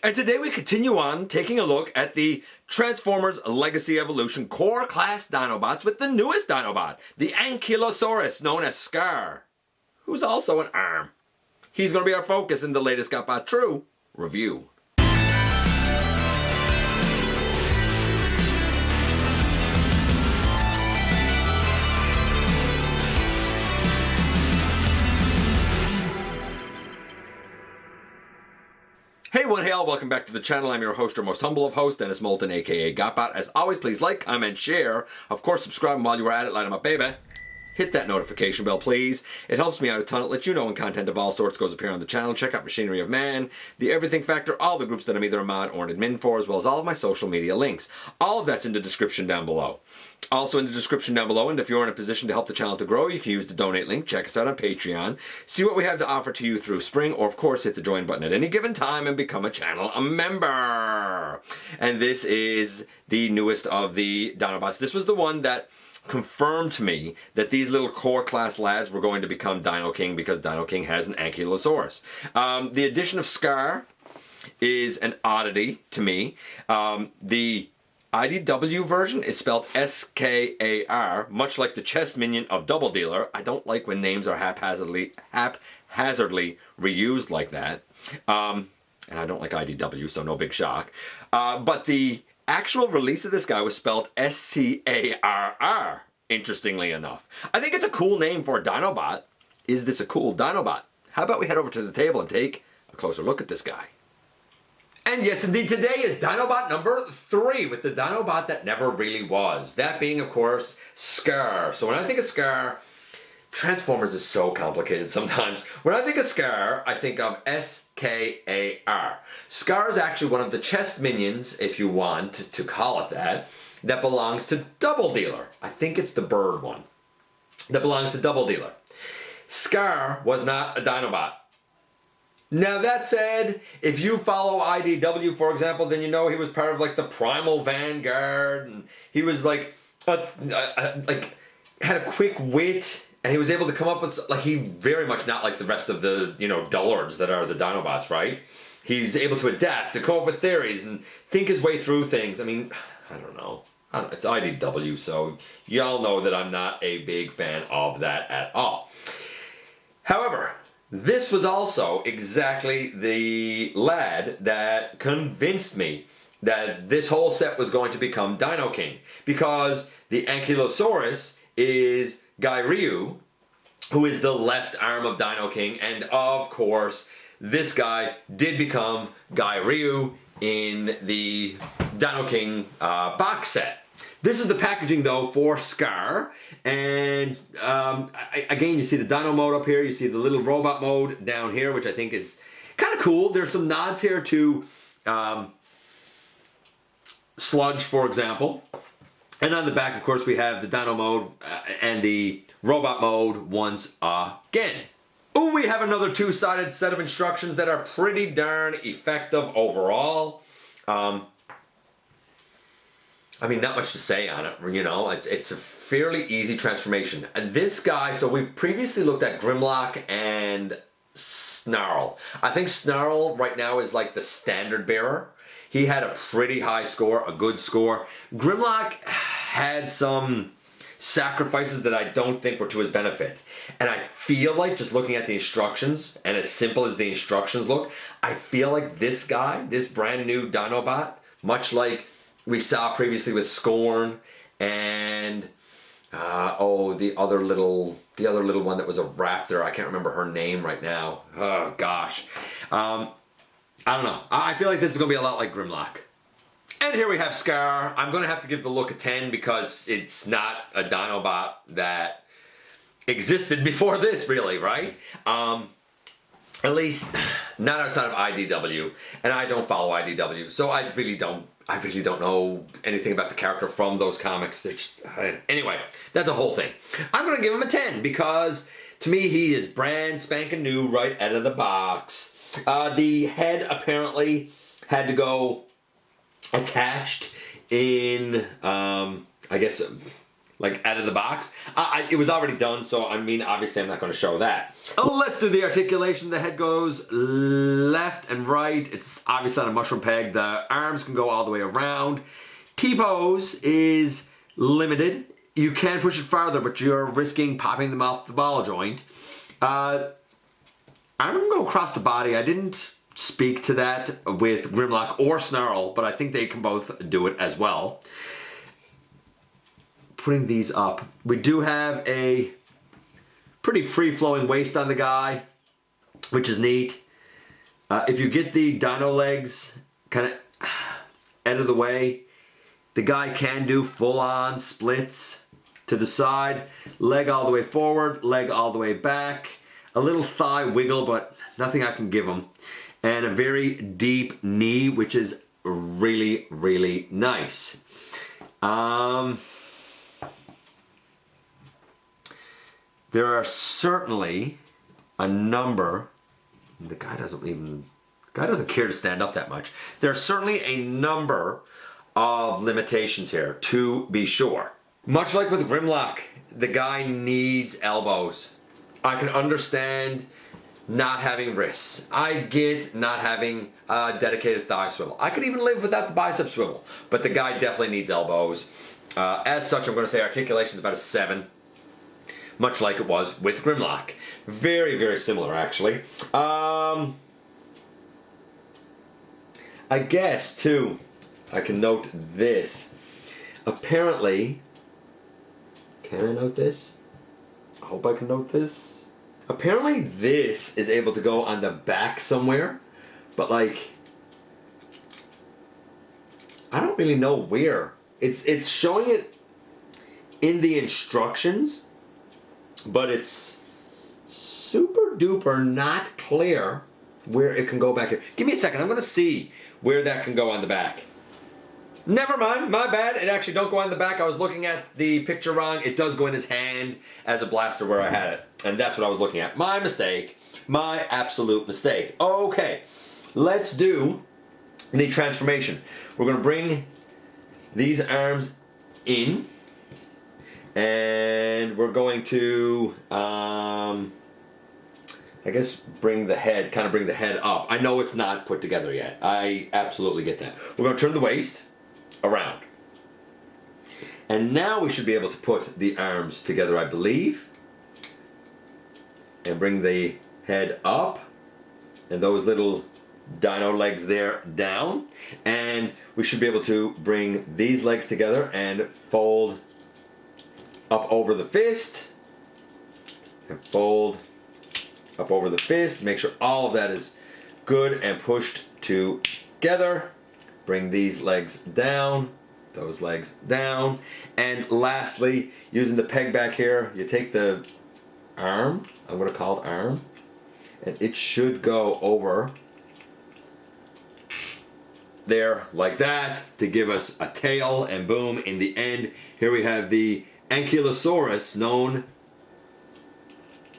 And today we continue on taking a look at the Transformers Legacy Evolution Core Class Dinobots with the newest Dinobot, the ankylosaurus known as Scarr, who's also an arm. He's going to be our focus in the latest GotBot True review. Hey one, hey all, welcome back to the channel. I'm your host, your most humble of hosts, Dennis Moulton, aka GotBot. As always, please like, comment, share. Of course, subscribe, and while you are at it, light 'em up, baby. Hit that notification bell, please. It helps me out a ton. It lets you know when content of all sorts goes up here on the channel. Check out Machinery of Man, The Everything Factor, all the groups that I'm either a mod or an admin for, as well as all of my social media links. All of that's in the description down below. Also in the description down below, and if you're in a position to help the channel to grow, you can use the donate link. Check us out on Patreon. See what we have to offer to you through spring, or of course hit the join button at any given time and become a channel member. And this is the newest of the Dinobots. This was the one that confirmed to me that these little core class lads were going to become Dinoking because Dinoking has an ankylosaurus. The addition of Scarr is an oddity to me. The IDW version is spelled S-K-A-R, much like the chess minion of Doubledealer. I don't like when names are haphazardly reused like that. And I don't like IDW, so no big shock. But the actual release of this guy was spelled S-C-A-R-R, interestingly enough. I think it's a cool name for a Dinobot. Is this a cool Dinobot? How about we head over to the table and take a closer look at this guy? And yes, indeed, today is Dinobot number 3 with the Dinobot that never really was. That being, of course, Scarr. So when I think of Scarr, Transformers is so complicated sometimes. When I think of Scarr, I think of S-K-A-R. Scarr is actually one of the chest minions, if you want to call it that belongs to Doubledealer. I think it's the bird one that belongs to Doubledealer. Scarr was not a Dinobot. Now that said, if you follow IDW, for example, then you know he was part of like the Primal Vanguard, and he was like had a quick wit, and he was able to come up with, like, he very much not like the rest of the, you know, dullards that are the Dinobots, right? He's able to adapt, to come up with theories, and think his way through things. I mean, I don't know. It's IDW, so y'all know that I'm not a big fan of that at all. However, this was also exactly the lad that convinced me that this whole set was going to become Dinoking, because the ankylosaurus is Guy Ryu, who is the left arm of Dinoking, and of course this guy did become Guy Ryu in the Dinoking box set. This is the packaging though for Scarr, and again you see the Dino mode up here, you see the little robot mode down here, which I think is kind of cool. There's some nods here to Sludge, for example. And on the back, of course, we have the Dino mode and the robot mode once again. Ooh, we have another two-sided set of instructions that are pretty darn effective overall. I mean, not much to say on it, you know, it's a fairly easy transformation. And this guy, so we've previously looked at Grimlock and Snarl. I think Snarl right now is like the standard bearer. He had a pretty high score, a good score. Grimlock had some sacrifices that I don't think were to his benefit. And I feel like, just looking at the instructions, and as simple as the instructions look, I feel like this guy, this brand new Dinobot, much like we saw previously with Scorn and the other little one that was a raptor. I can't remember her name right now. Oh gosh. I don't know. I feel like this is going to be a lot like Grimlock. And here we have Scarr. I'm going to have to give the look a 10 because it's not a Dinobot that existed before this, really, right? At least not outside of IDW, and I don't follow IDW, so I really don't know anything about the character from those comics. They're just, anyway, that's a whole thing. I'm going to give him a 10 because to me he is brand spanking new right out of the box. The head apparently had to go attached in, I guess, like out of the box. It was already done, so I mean, obviously I'm not going to show that. Let's do the articulation. The head goes left and right. It's obviously on a mushroom peg. The arms can go all the way around. T-pose is limited. You can push it farther, but you're risking popping them off the ball joint. I'm going to go across the body. I didn't speak to that with Grimlock or Snarl, but I think they can both do it as well. Putting these up, we do have a pretty free-flowing waist on the guy, which is neat. If you get the dino legs kind of out of the way, the guy can do full-on splits to the side, leg all the way forward, leg all the way back, a little thigh wiggle, but nothing I can give him, and a very deep knee, which is really, really nice. There are certainly a number. The guy doesn't care to stand up that much. There are certainly a number of limitations here, to be sure. Much like with Grimlock, the guy needs elbows. I can understand not having wrists. I get not having a dedicated thigh swivel. I could even live without the bicep swivel, but the guy definitely needs elbows. As such, I'm going to say articulation is about a 7. Much like it was with Grimlock. Very, very similar, actually. I guess, too, I can note this. Apparently, can I note this? I hope I can note this. Apparently, this is able to go on the back somewhere, but, like, I don't really know where. It's showing it in the instructions, but it's super duper not clear where it can go back here. Give me a second, I'm going to see where that can go on the back. Never mind, my bad. It actually don't go on the back. I was looking at the picture wrong. It does go in his hand as a blaster where I had it. And that's what I was looking at. My mistake. My absolute mistake. Okay, let's do the transformation. We're going to bring these arms in. And we're going to, I guess, bring the head up. I know it's not put together yet. I absolutely get that. We're going to turn the waist around. And now we should be able to put the arms together, I believe. And bring the head up. And those little dino legs there down. And we should be able to bring these legs together and fold up over the fist. And fold up over the fist. Make sure all of that is good and pushed together. Bring these legs down, those legs down. And lastly, using the peg back here, you take the arm, I'm going to call it arm, and it should go over there like that to give us a tail, and boom, in the end, here we have the ankylosaurus, known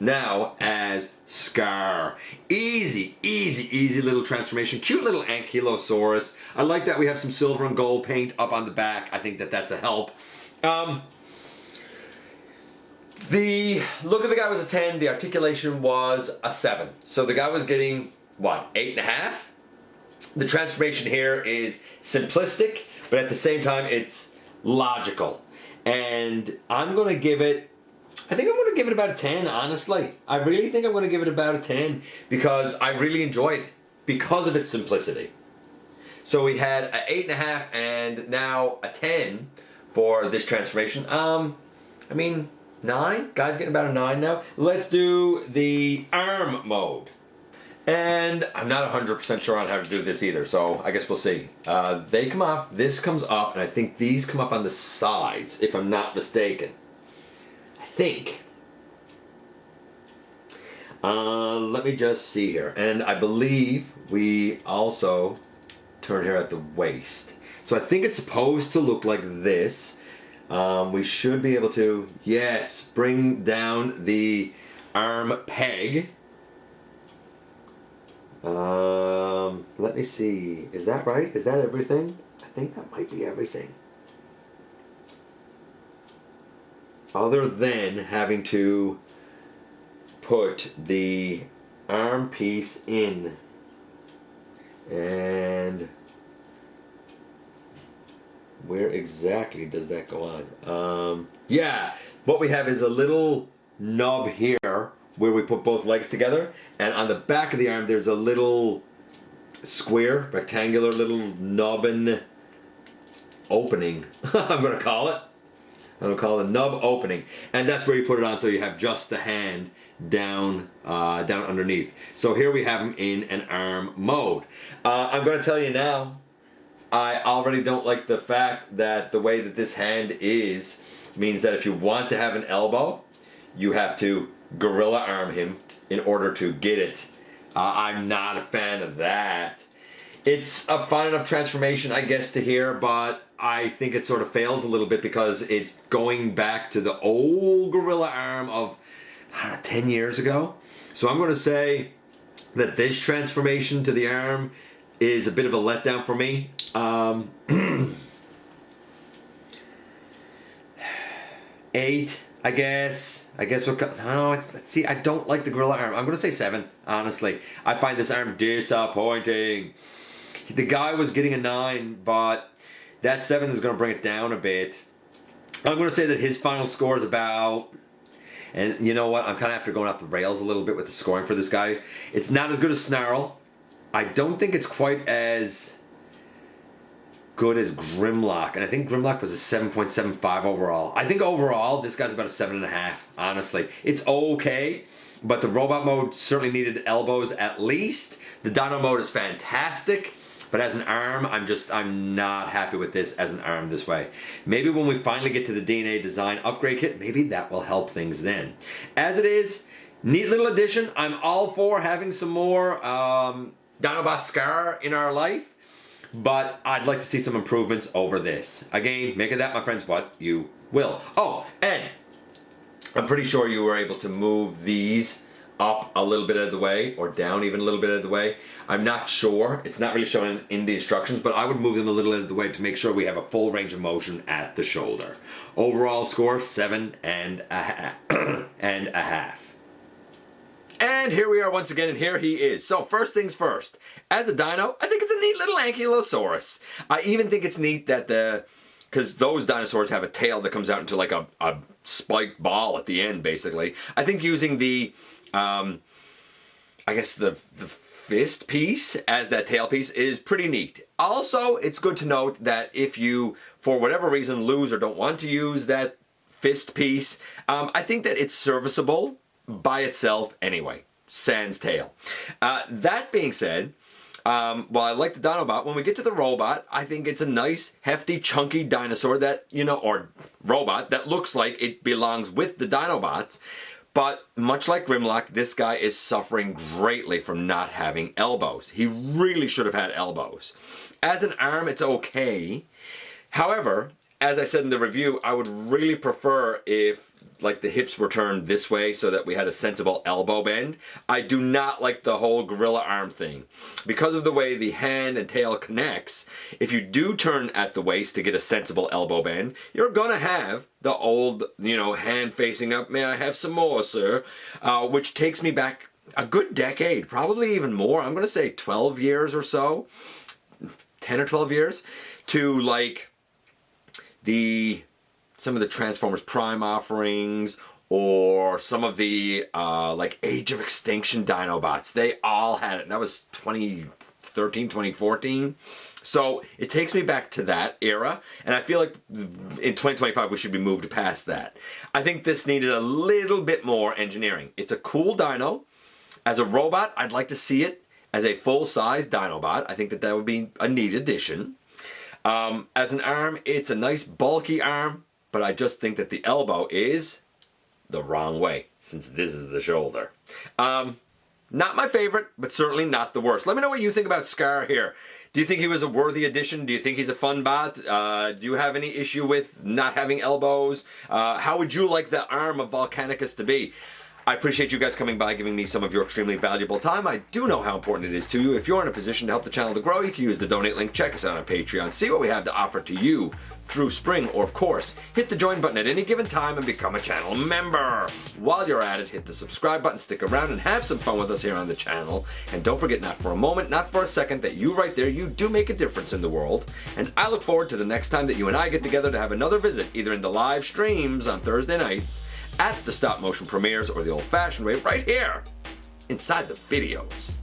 now as Scarr. Easy, easy, easy little transformation. Cute little ankylosaurus. I like that we have some silver and gold paint up on the back. I think that that's a help. The look of the guy was a 10. The articulation was a 7. So the guy was getting, what, 8.5? The transformation here is simplistic, but at the same time it's logical. And I'm going to give it, I think I'm going to give it about a 10, honestly. I really think I'm going to give it about a 10 because I really enjoy it because of its simplicity. So we had an 8.5 and now a 10 for this transformation. I mean, 9? Guy's getting about a 9 now. Let's do the arm mode. And I'm not 100% sure on how to do this either, so I guess we'll see. They come off, this comes up, and I think these come up on the sides, if I'm not mistaken. I think. Let me just see here. And I believe we also turn here at the waist. So I think it's supposed to look like this. We should be able to, yes, bring down the arm peg. Let me see. Is that right? Is that everything? I think that might be everything. other than having to put the arm piece in. And where exactly does that go on? Yeah, what we have is a little nub here where we put both legs together, and on the back of the arm there's a little square, rectangular little nubbin opening. I'm going to call it. I'm going to call it a nub opening, and that's where you put it on, so you have just the hand down underneath. So here we have him in an arm mode. I'm going to tell you now, I already don't like the fact that the way that this hand is means that if you want to have an elbow, you have to gorilla arm him in order to get it. I'm not a fan of that. It's a fine enough transformation, I guess, to here, but I think it sort of fails a little bit because it's going back to the old gorilla arm of 10 years ago. So I'm going to say that this transformation to the arm is a bit of a letdown for me. 8, I guess. Let's see, I don't like the gorilla arm. I'm going to say 7, honestly. I find this arm disappointing. The guy was getting a 9, but that 7 is going to bring it down a bit. I'm going to say that his final score is about... And you know what? I'm kind of after going off the rails a little bit with the scoring for this guy. It's not as good as Snarl. I don't think it's quite as good as Grimlock. And I think Grimlock was a 7.75 overall. I think overall, this guy's about a 7.5, honestly. It's okay, but the robot mode certainly needed elbows at least. The Dino mode is fantastic. But as an arm, I'm not happy with this as an arm this way. Maybe when we finally get to the DNA design upgrade kit, maybe that will help things then. As it is, neat little addition. I'm all for having some more Dinobot Scar in our life, but I'd like to see some improvements over this. Again, make of that, my friends, what you will. Oh, and I'm pretty sure you were able to move these up a little bit out of the way, or down even a little bit out of the way. I'm not sure. It's not really shown in the instructions, but I would move them a little out of the way to make sure we have a full range of motion at the shoulder. Overall score, 7.5. And here we are once again, and here he is. So first things first, as a dino, I think it's a neat little ankylosaurus. I even think it's neat that because those dinosaurs have a tail that comes out into like a spiked ball at the end, basically. I think using the I guess the fist piece as that tail piece is pretty neat. Also, it's good to note that if you, for whatever reason, lose or don't want to use that fist piece, I think that it's serviceable by itself anyway, sans tail. That being said, while I like the Dinobot, when we get to the robot, I think it's a nice, hefty, chunky dinosaur that, or robot that looks like it belongs with the Dinobots. But much like Grimlock, this guy is suffering greatly from not having elbows. He really should have had elbows. As an arm, it's okay. However, as I said in the review, I would really prefer if like the hips were turned this way so that we had a sensible elbow bend. I do not like the whole gorilla arm thing. Because of the way the hand and tail connects, if you do turn at the waist to get a sensible elbow bend, you're gonna have the old, hand facing up, may I have some more, sir? Which takes me back a good decade, probably even more. I'm gonna say 12 years or so, 10 or 12 years, to like some of the Transformers Prime offerings, or some of the like Age of Extinction Dinobots. They all had it. And that was 2013, 2014. So it takes me back to that era, and I feel like in 2025 we should be moved past that. I think this needed a little bit more engineering. It's a cool dino. As a robot, I'd like to see it as a full-size Dinobot. I think that would be a neat addition. As an arm, it's a nice bulky arm, but I just think that the elbow is the wrong way, since this is the shoulder. Not my favorite, but certainly not the worst. Let me know what you think about Scar here. Do you think he was a worthy addition? Do you think he's a fun bot? Do you have any issue with not having elbows? How would you like the arm of Volcanicus to be? I appreciate you guys coming by, giving me some of your extremely valuable time. I do know how important it is to you. If you're in a position to help the channel to grow, you can use the donate link. Check us out on Patreon. See what we have to offer to you through spring, or of course, hit the join button at any given time and become a channel member. While you're at it, hit the subscribe button, stick around, and have some fun with us here on the channel. And don't forget, not for a moment, not for a second, that you right there, you do make a difference in the world. And I look forward to the next time that you and I get together to have another visit, either in the live streams on Thursday nights, at the stop motion premieres, or the old fashioned way right here inside the videos.